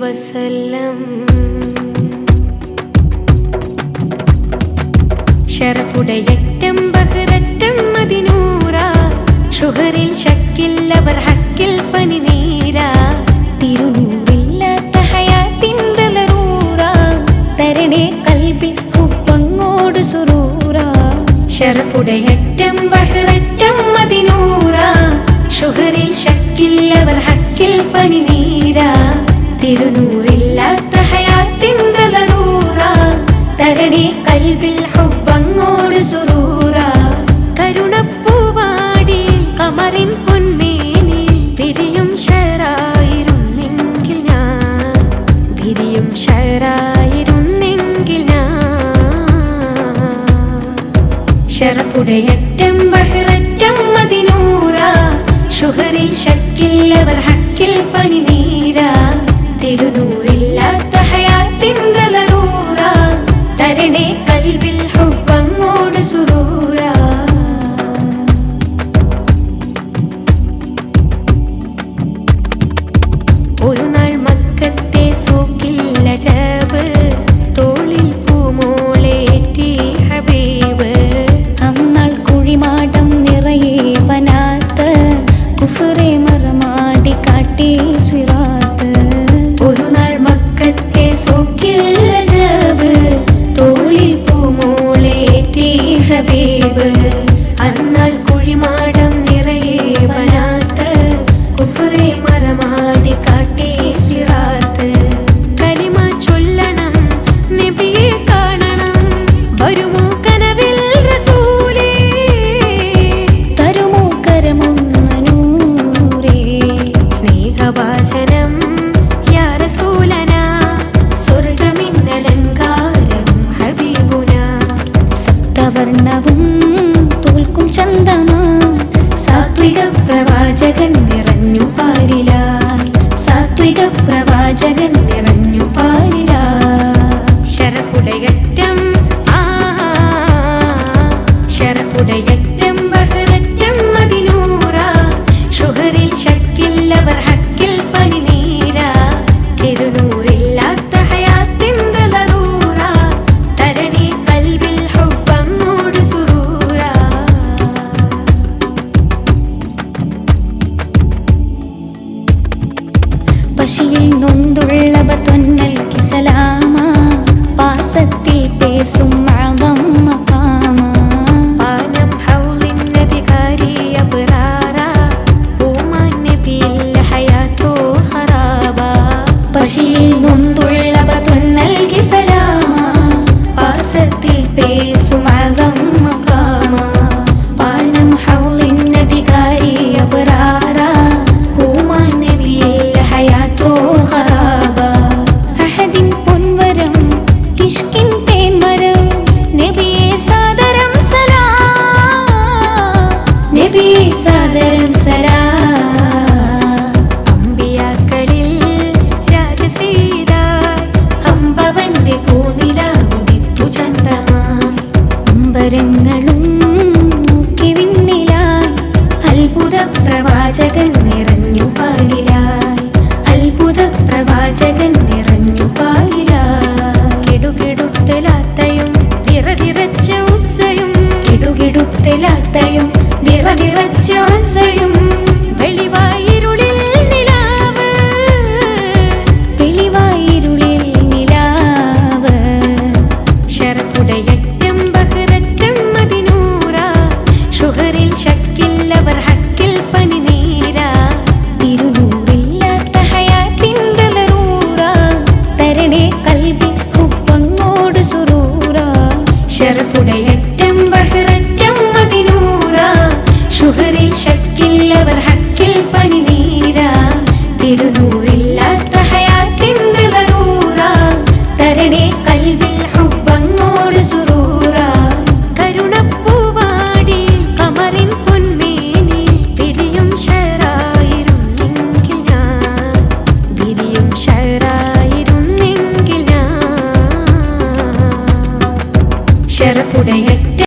വസല്ലം. ശരഫുടയറ്റം ബഹ്ററ്റം മദിനൂറ, ഷുഹറിൽ ശക്കില്ലവർ ഹക്കിൽ പനിനീര. തിരുനൂറില്ലാത്ത ഹയാത്തിൻ്റെ ലറൂറ, തരണേ കൽബിൽ ഹുബ്ബങ്ങോട് സുറൂറ. ശരഫുടയറ്റം ബഹ്ററ്റം മദിനൂറ, ഷുഹറിൽ ശക്കില്ലവർ ഹക്കിൽ പനിനീര. തിരുനൂറില്ലാത്ത ഹയാത്തിൻ്റെ ലറൂറ, തരണേ കൽബിൽ ഹുബ്ബങ്ങോട് സുറൂറ. കരുണപ്പൂവാടി കമറിൻ പൊന്മേനി പിരിയും ഷറായിരുന്നെങ്കിൽ ഞാൻ, പിരിയും ഷറായിരുന്നെങ്കിൽ ഞാൻ. ശരഫുടയറ്റം ബഹ്ററ്റം മദിനൂറ, ഷുഹറിൽ ശക്കില്ലവർ ഹക്കിൽ പനിനീര. തിരുനൂറില്ലാത്ത ഹയാത്തിൻ്റെ ലറൂറ, തരണേ കൽബിൽ ഹുബ്ബങ്ങോട് സുറൂറ. ഒരു നാൾ മക്കത്തെ സൂക്കിൽ അജബ്, തോളിൽ പൂമോളേറ്റി ഹബീബ്. അന്നാൾ കുഴിമാടം നിറയെ വനാത്ത്, കുഫ്റെ മറമാടി കാട്ടി സിറാത്ത്. ഒരു നാൾ മക്കത്തെ സൂക്കിൽ അജബ്, തോളിൽ പൂമോളേറ്റി ഹബീബ്. അന്നാൾ കുഴിമാടം നിറയെ വനാത്ത്, കുഫ്റെ മറമാടി കാട്ടി സിറാത്ത്. കലിമ ചൊല്ലണം നബിയെ കാണണം, വരുമോ കനവിൽ റസൂലേ. തരുമോ കരമൊന്നൂരേ, സ്നേഹവാചനം യാ റസൂലനാ, സ്വർഗമിന്നലങ്കാരം ഹബീബുന. സപ്തവർണ്ണവും തോൽക്കും ചന്ദമാ, സാത്വിക പ്രവാചകൻ നിറഞ്ഞു പാരിലായി, സാത്വിക പ്രവാചകൻ നിറഞ്ഞു പാരിലായി. ശരഫുടയറ്റം ശരഫുടയറ്റം ബഹ്ററ്റം മദിനൂറ, ഷുഹറിൽ ശക്കില്ലവർ ഹക്കിൽ പനിനീര. തിരുനൂറില്ലാത്ത ഹയാത്തിൻ്റെ ലറൂറ, തരണേ കൽബിൽ ഹുബ്ബങ്ങോട് സുറൂറ. പശിയിൽ നൊന്തുള്ളവ തൊന്നൽക്കി സലാമ, പാസത്തിൽ പേസും അഅ്ദം മഖാമ. പാനം ഹൗളിന്നധികാരി അബ്റാറ, പൂമാൻ നബിയിൽ ഹയാത്തോ ഖറാബ. പശിയിൽ നൊന്തുള്ളവ തൊന്നൽക്കി സലാമ, പാസത്തിൽ പേസും അഅ്ദം മഖാമ. പാനം ഹൗളിന്നധികാരി അബ്റാറ, പൂമാൻ നബിയിൽ ഹയാത്തോ ഖറാബ. അഹദിൻ പൊൻവരം ഇഷ്കിൻ തേൻമരം, നബിയെ സാദരം സലാം, നബിയെ സാദരം സലാം. അമ്പിയാക്കളിൽ രാജസീതായി, അമ്പവന്റെ പൂനിലാവുദിത്തു ചന്തമായി. അമ്പരങ്ങളും നോക്കി വിണ്ണിലായി, അത്ഭുത പ്രവാചകൻ നിറഞ്ഞു പാരിലായി, അത്ഭുത പ്രവാചകൻ നിറഞ്ഞു പാരിലായി. കിടുകിടുത്തലാത്തയും വിറവിറച്ച ഉസ്സയും, കിടുകിടുത്തലാത്തയും വിറവിറച്ച ഉസ്സയും. വെളിവായിരുളിൽ നിലാവ്, വെളിവായിരുളിൽ നിലാവ്. ശരഫുടയറ്റം ബഹ്ററ്റം മദിനൂറ, ഷുഹറിൽ ശക്കില്ലവർ ഹക്കിൽ പനിനീര. തിരുനൂറില്ലാത്ത ഹയാത്തിൻ്റെ ലറൂറ, തരണേ കൽബിൽ ഹുബ്ബങ്ങോട് സുറൂറ. ശരഫുടയറ്റം ബഹ്ററ്റം മദിനൂറ, ഷുഹറിൽ ശക്കില്ലവർ ഹക്കിൽ പനിനീര. തിരുനൂർ